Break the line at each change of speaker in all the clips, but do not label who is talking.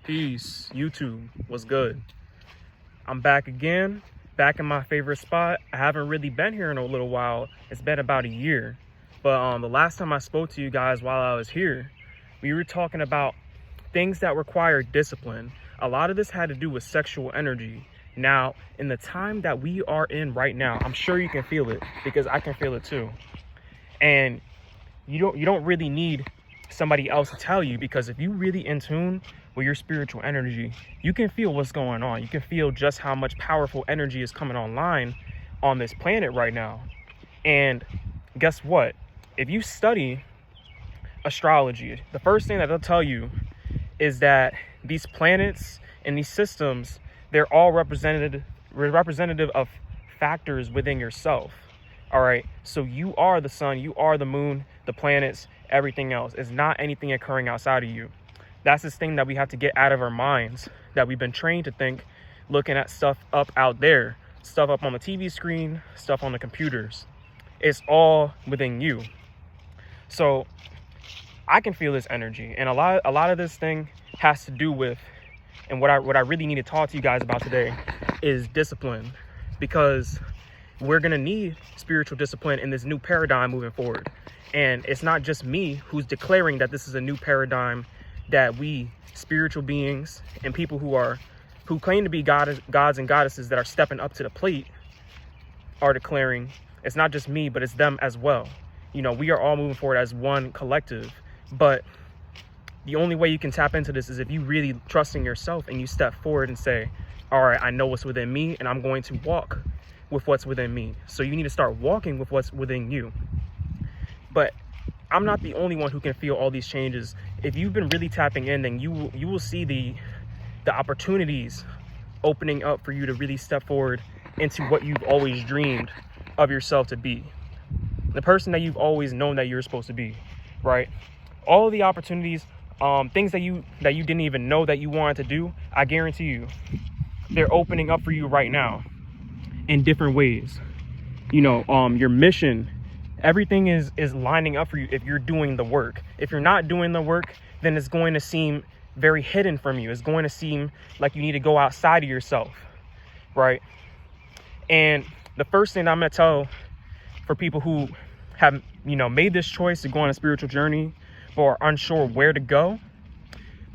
Peace, YouTube. What's good? I'm back again, back in my favorite spot. I haven't really been here in a little while. It's been about a year. But the last time I spoke to you guys while I was here, we were talking about things that require discipline. A lot of this had to do with sexual energy. Now, in the time that we are in right now, I'm sure you can feel it because I can feel it too. And you don't really need somebody else to tell you, because if you really in tune with your spiritual energy, you can feel what's going on. You can feel just how much powerful energy is coming online on this planet right now. And guess what? If you study astrology, the first thing that they'll tell you is that these planets and these systems, they're all representative of factors within yourself. All right, so you are the sun, you are the moon, the planets, everything else. It's not anything occurring outside of you. That's this thing that we have to get out of our minds, that we've been trained to think, looking at stuff up out there, stuff up on the TV screen, stuff on the computers. It's all within you. So I can feel this energy, and a lot of this thing has to do with, and what I really need to talk to you guys about today is discipline, because we're gonna need spiritual discipline in this new paradigm moving forward. And it's not just me who's declaring that this is a new paradigm that we spiritual beings and people who claim to be gods and goddesses that are stepping up to the plate are declaring. It's not just me, but it's them as well. You know, we are all moving forward as one collective. But the only way you can tap into this is if you really trust in yourself and you step forward and say, all right, I know what's within me and I'm going to walk with what's within me. So you need to start walking with what's within you. But I'm not the only one who can feel all these changes. If you've been really tapping in, then you will see the opportunities opening up for you to really step forward into what you've always dreamed of yourself to be. The person that you've always known that you're supposed to be, right? All of the opportunities, things that you didn't even know that you wanted to do, I guarantee you, they're opening up for you right now in different ways. You know, your mission, everything is lining up for you if you're doing the work. If you're not doing the work, then it's going to seem very hidden from you. It's going to seem like you need to go outside of yourself, right? And the first thing I'm going to tell for people who have, made this choice to go on a spiritual journey but are unsure where to go,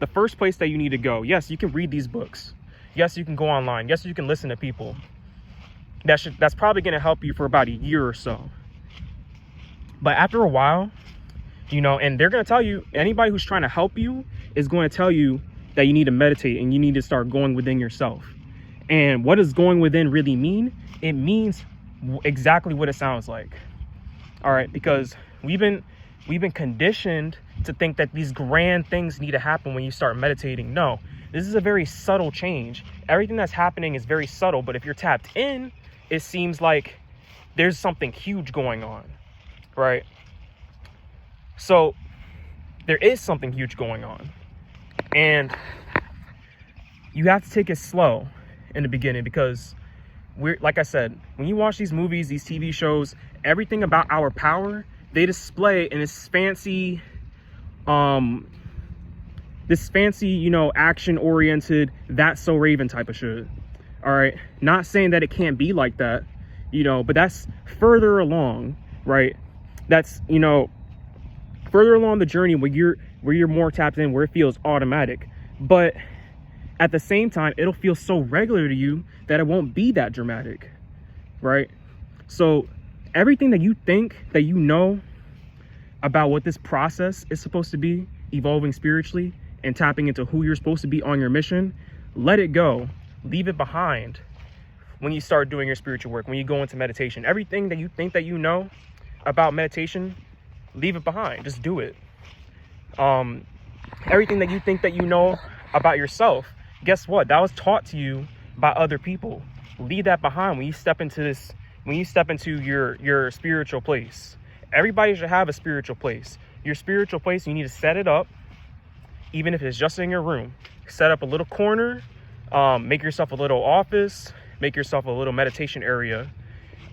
the first place that you need to go, yes, you can read these books. Yes, you can go online. Yes, you can listen to people. That's probably going to help you for about a year or so. But after a while, and they're going to tell you, anybody who's trying to help you is going to tell you that you need to meditate and you need to start going within yourself. And what does going within really mean? It means exactly what it sounds like. All right, because we've been conditioned to think that these grand things need to happen when you start meditating. No, this is a very subtle change. Everything that's happening is very subtle, but if you're tapped in, it seems like there's something huge going on, right? So there is something huge going on, and you have to take it slow in the beginning, because like I said, when you watch these movies, these TV shows, everything about our power, they display in this fancy, action-oriented, that's so Raven type of shit. All right, not saying that it can't be like that, but that's further along, right? That's, further along the journey where you're more tapped in, where it feels automatic. But at the same time, it'll feel so regular to you that it won't be that dramatic, right? So everything that you think that you know about what this process is supposed to be, evolving spiritually and tapping into who you're supposed to be on your mission, let it go. Leave it behind when you start doing your spiritual work, when you go into meditation. Everything that you think that you know about meditation, leave it behind. Just do it. Everything that you think that you know about yourself, guess what? That was taught to you by other people. Leave that behind when you step into this, when you step into your spiritual place. Everybody should have a spiritual place. Your spiritual place, you need to set it up, even if it's just in your room. Set up a little corner, make yourself a little office, make yourself a little meditation area.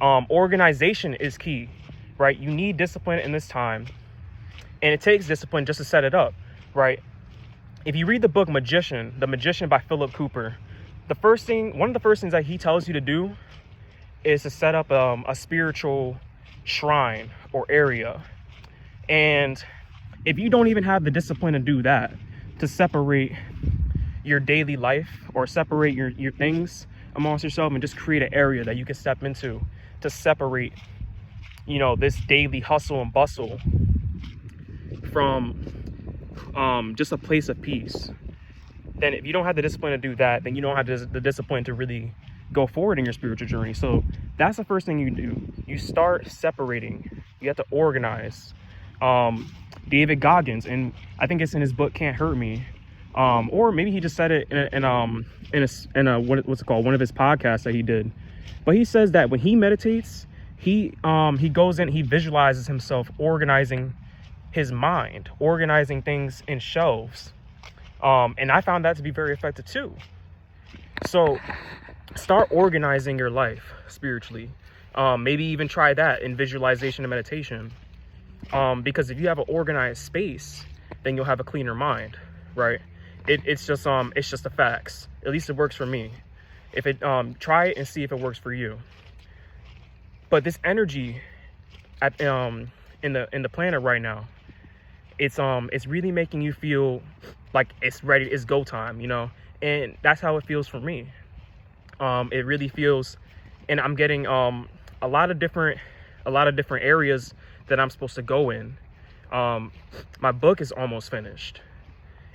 Organization is key, right? You need discipline in this time, and it takes discipline just to set it up, right? if you read the book The Magician by Philip Cooper, one of the first things that he tells you to do is to set up a spiritual shrine or area. And if you don't even have the discipline to do that, to separate your daily life or separate your things amongst yourself and just create an area that you can step into to separate, this daily hustle and bustle from just a place of peace, then if you don't have the discipline to do that, then you don't have the discipline to really go forward in your spiritual journey. So that's the first thing you do. You start separating. You have to organize. David Goggins, and I think it's in his book Can't Hurt Me, or maybe he just said it in what's it called, one of his podcasts that he did. But he says that when he meditates, he goes in, he visualizes himself organizing his mind, organizing things in shelves. And I found that to be very effective too. So start organizing your life spiritually. Maybe even try that in visualization and meditation. Because if you have an organized space, then you'll have a cleaner mind, right? It's just the facts. At least it works for me. If it try it and see if it works for you. But this energy in the planet right now, it's really making you feel like it's ready, it's go time, and that's how it feels for me. It really feels, and I'm getting a lot of different areas that I'm supposed to go in. My book is almost finished,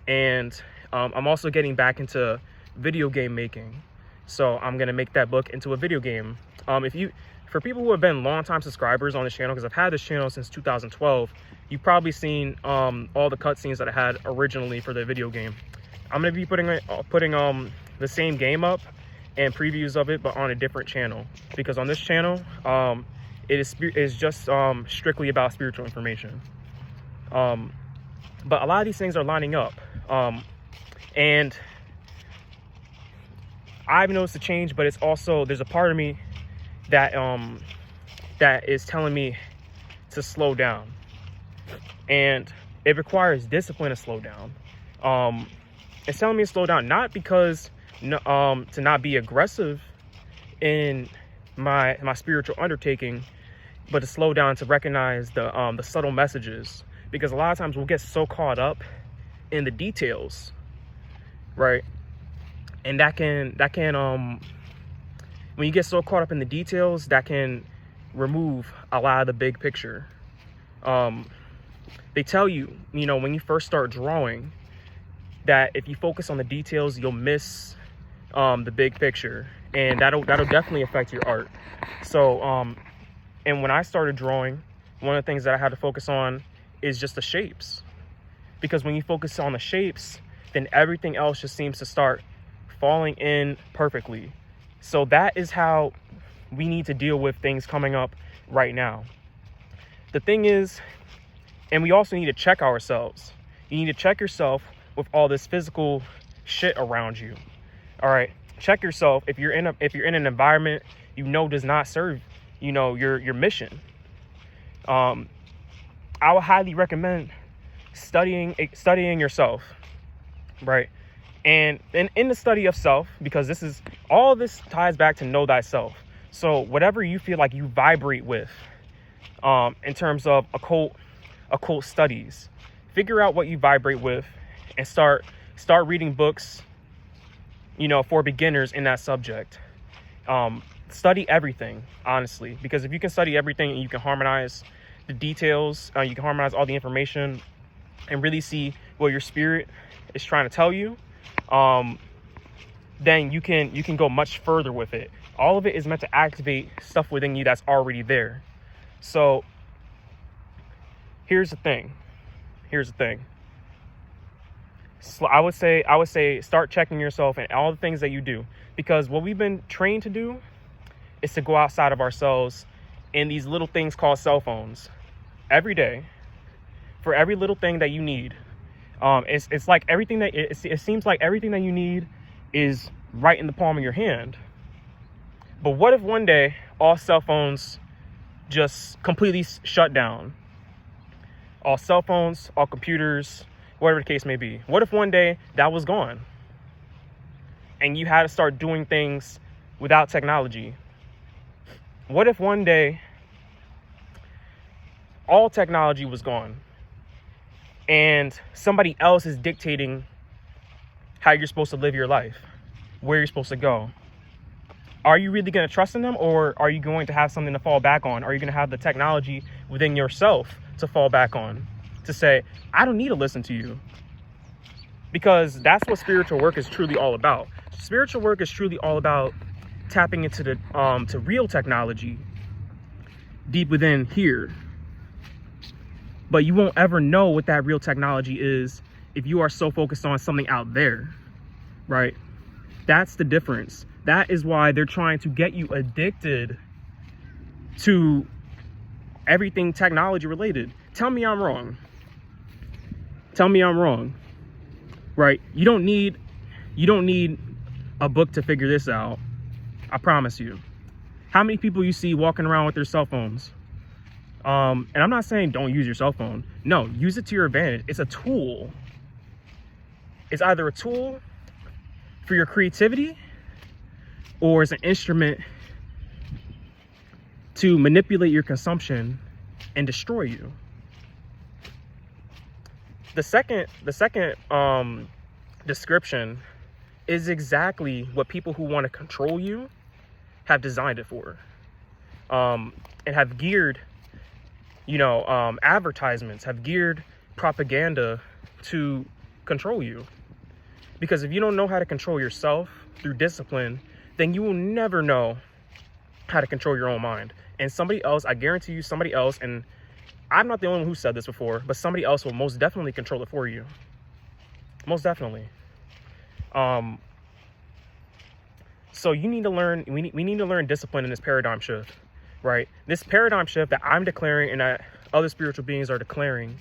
and I'm also getting back into video game making. So I'm gonna make that book into a video game. For people who have been longtime subscribers on this channel, because I've had this channel since 2012, you've probably seen all the cutscenes that I had originally for the video game. I'm gonna be putting the same game up and previews of it, but on a different channel, because on this channel it is just strictly about spiritual information. But a lot of these things are lining up, and I've noticed a change, but it's also, there's a part of me that that is telling me to slow down, and it requires discipline to slow down. It's telling me to slow down, not because to not be aggressive in my spiritual undertaking, but to slow down, to recognize the subtle messages, because a lot of times we'll get so caught up in the details, right? And that can when you get so caught up in the details, that can remove a lot of the big picture. They tell you, when you first start drawing, that if you focus on the details, you'll miss the big picture, and that'll definitely affect your art. So and when I started drawing, one of the things that I had to focus on is just the shapes, because when you focus on the shapes, then everything else just seems to start falling in perfectly. So that is how we need to deal with things coming up right now. The thing is, and we also need to check ourselves. You need to check yourself with all this physical shit around you. All right, check yourself if you're in an environment does not serve your mission. I would highly recommend studying yourself, right? And in the study of self, because all this ties back to know thyself. So whatever you feel like you vibrate with, in terms of occult studies, figure out what you vibrate with, and start reading books, for beginners in that subject. Study everything, honestly, because if you can study everything and you can harmonize the details, you can harmonize all the information and really see what your spirit is trying to tell you, then you can go much further with it. All of it is meant to activate stuff within you that's already there. So here's the thing. So I would say start checking yourself and all the things that you do, because what we've been trained to do is to go outside of ourselves in these little things called cell phones every day for every little thing that you need. It's like everything that it seems like everything that you need is right in the palm of your hand. But what if one day all cell phones just completely shut down? All cell phones, all computers, whatever the case may be. What if one day that was gone and you had to start doing things without technology? What if one day all technology was gone and somebody else is dictating how you're supposed to live your life, where you're supposed to go? Are you really going to trust in them, or are you going to have something to fall back on? Are you going to have the technology within yourself to fall back on, to say, I don't need to listen to you? Because that's what spiritual work is truly all about. Spiritual work is truly all about tapping into the to real technology deep within here. But you won't ever know what that real technology is if you are so focused on something out there, right? That's the difference. That is why they're trying to get you addicted to everything technology related. Tell me I'm wrong. Tell me I'm wrong, right? You don't need a book to figure this out. I promise you. How many people you see walking around with their cell phones? And I'm not saying don't use your cell phone. No, use it to your advantage. It's a tool. It's either a tool for your creativity, or it's an instrument to manipulate your consumption and destroy you. The second description is exactly what people who want to control you have designed it for, and have geared, advertisements, have geared propaganda to control you. Because if you don't know how to control yourself through discipline, then you will never know how to control your own mind. And somebody else, I guarantee you, somebody else, and I'm not the only one who said this before, but somebody else will most definitely control it for you. Most definitely. So you need to learn, we need to learn discipline in this paradigm shift, right? This paradigm shift that I'm declaring and that other spiritual beings are declaring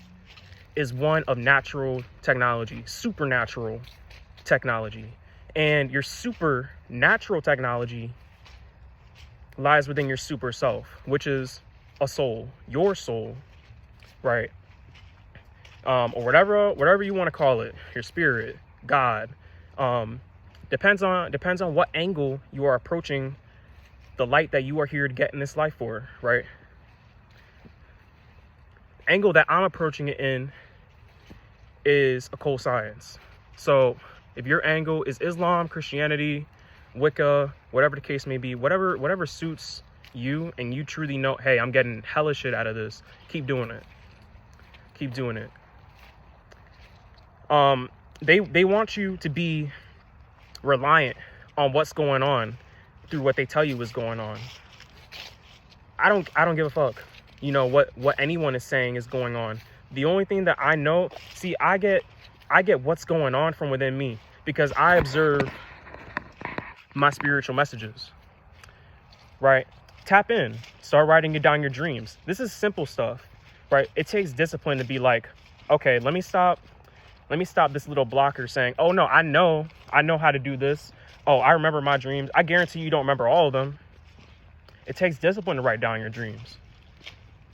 is one of natural technology, supernatural technology. And your supernatural technology lies within your super self, which is a soul, your soul, right? Or whatever you want to call it, your spirit, God. Depends on what angle you are approaching the light that you are here to get in this life for, right? Angle that I'm approaching it in is occult science. So if your angle is Islam, Christianity, Wicca, whatever the case may be, whatever suits you, and you truly know, hey, I'm getting hella shit out of this, keep doing it. Keep doing it. They want you to be reliant on what's going on through what they tell you is going on. I don't give a fuck, what anyone is saying is going on. The only thing that I know, see, I get what's going on from within me because I observe my spiritual messages, right? Tap in, start writing down your dreams. This is simple stuff, right? It takes discipline to be like, okay, let me stop this little blocker saying, oh no, I know how to do this. Oh, I remember my dreams. I guarantee you don't remember all of them. It takes discipline to write down your dreams.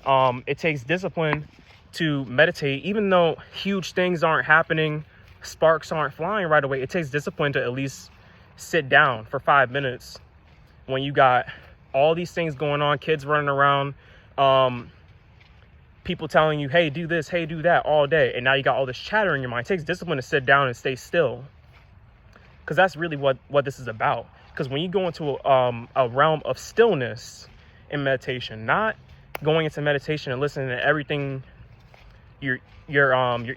It takes discipline to meditate, even though huge things aren't happening, sparks aren't flying right away. It takes discipline to at least sit down for 5 minutes when you got all these things going on, kids running around, people telling you, hey, do this, hey, do that all day. And now you got all this chatter in your mind. It takes discipline to sit down and stay still. Because that's really what this is about. Because when you go into a realm of stillness in meditation, not going into meditation and listening to everything your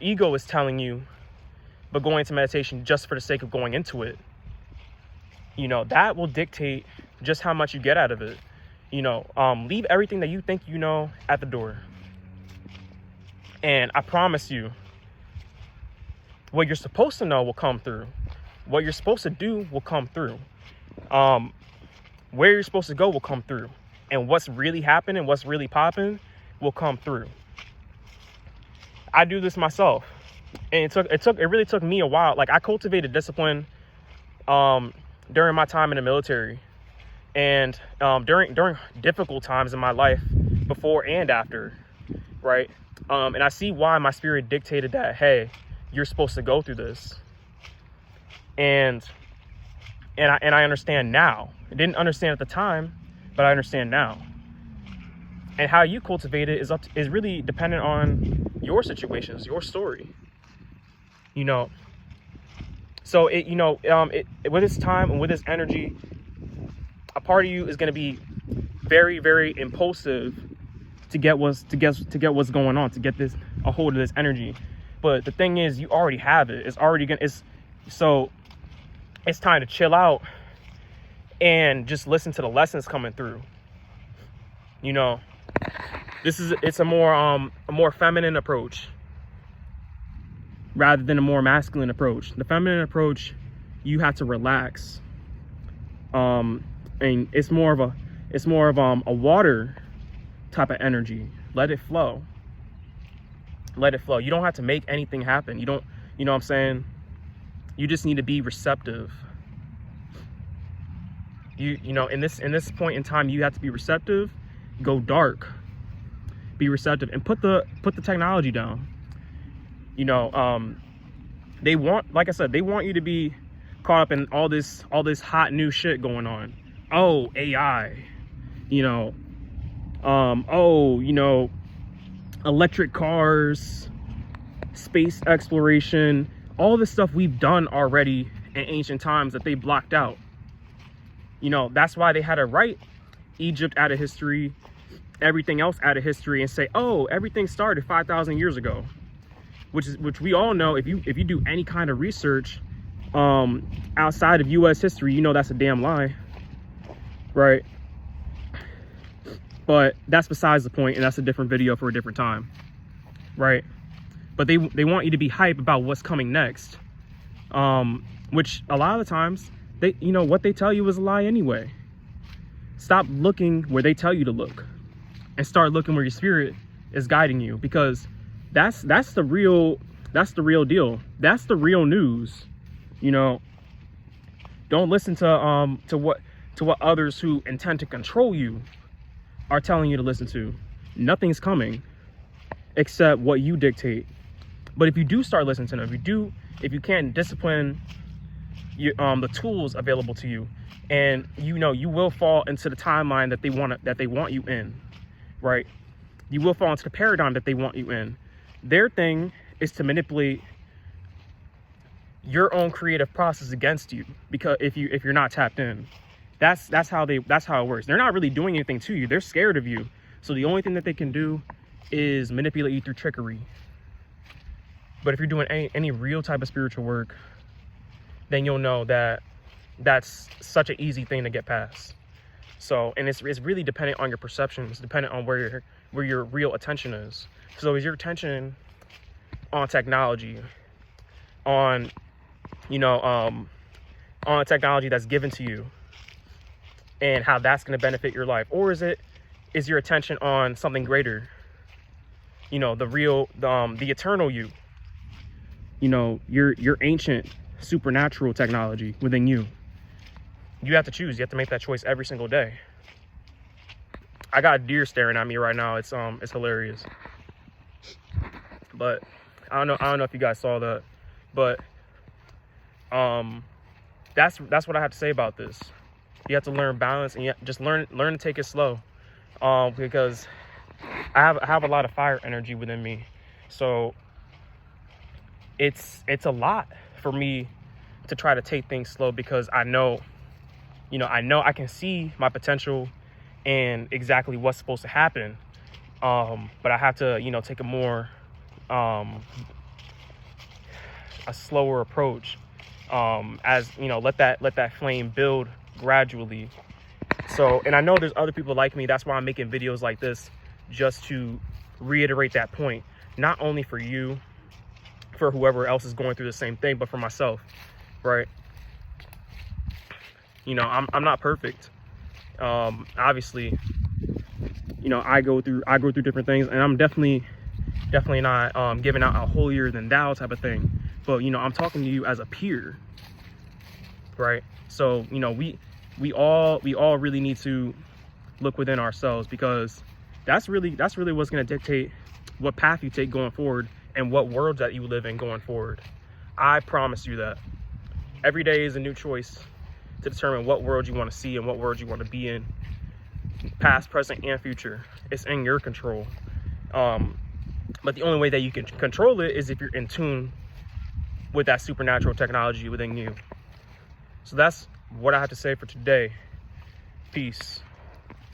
ego is telling you, but going into meditation just for the sake of going into it, that will dictate just how much you get out of it. Leave everything that you think you know at the door. And I promise you, what you're supposed to know will come through. What you're supposed to do will come through. Where you're supposed to go will come through. And what's really happening, what's really popping will come through. I do this myself. And it really took me a while. Like, I cultivated discipline during my time in the military. And during difficult times in my life, before and after, right? And I see why my spirit dictated that, hey, you're supposed to go through this. And I understand now. I didn't understand at the time, but I understand now. And how you cultivate it is really dependent on your situations, your story. You know, so with this time and with this energy, a part of you is going to be very, very impulsive to get what's going on, to get a hold of this energy. But the thing is, you already have it. So it's time to chill out and just listen to the lessons coming through. You know, it's a more feminine approach rather than a more masculine approach. The feminine approach, you have to relax. And it's more of a water type of energy. Let it flow. Let it flow. You don't have to make anything happen. You know what I'm saying? You just need to be receptive. You know, in this point in time, you have to be receptive. Go dark. Be receptive and put the technology down. You know, they want, like I said, they want you to be caught up in all this hot new shit going on. Oh, AI. You know, electric cars, space exploration, all this stuff we've done already in ancient times that they blocked out. You know, that's why they had to write Egypt out of history, everything else out of history, and say, oh, everything started 5,000 years ago, which we all know. If you do any kind of research outside of US history, you know that's a damn lie, right? But that's besides the point, and that's a different video for a different time, right? But they want you to be hype about what's coming next, which a lot of the times what they tell you is a lie anyway. Stop looking where they tell you to look, and start looking where your spirit is guiding you, because that's the real deal. That's the real news. You know, don't listen to what others who intend to control you are telling you to listen to. Nothing's coming except what you dictate. But if you do start listening to them, if you can't discipline the tools available to you, and you will fall into the timeline that they want you in, right? You will fall into the paradigm that they want you in. Their thing is to manipulate your own creative process against you, because if you're not tapped in, that's how it works. They're not really doing anything to you. They're scared of you. So the only thing that they can do is manipulate you through trickery. But if you're doing any real type of spiritual work, then you'll know that that's such an easy thing to get past. So, and it's really dependent on your perceptions, dependent on where your real attention is. So is your attention on technology, on technology that's given to you, and how that's going to benefit your life? Or is your attention on something greater? You know, the eternal you. You know, your ancient supernatural technology within you. You have to choose. You have to make that choice every single day. I got a deer staring at me right now. It's hilarious. But I don't know if you guys saw that. But that's what I have to say about this. You have to learn balance, and you just learn to take it slow. Because I have a lot of fire energy within me. So it's a lot for me to try to take things slow, because I know I can see my potential and exactly what's supposed to happen. But I have to, take a more, a slower approach, as, let that flame build gradually. So, and I know there's other people like me. That's why I'm making videos like this, just to reiterate that point, not only for you, for whoever else is going through the same thing, but for myself, right? I'm not perfect. Obviously, I go through different things, and I'm definitely not giving out a holier than thou type of thing. But I'm talking to you as a peer, right? So we all really need to look within ourselves, because that's really what's going to dictate what path you take going forward and what world that you live in going forward. I promise you that. Every day is a new choice to determine what world you want to see and what world you want to be in, past, present, and future. It's in your control. But the only way that you can control it is if you're in tune with that supernatural technology within you. So that's what I have to say for today. Peace.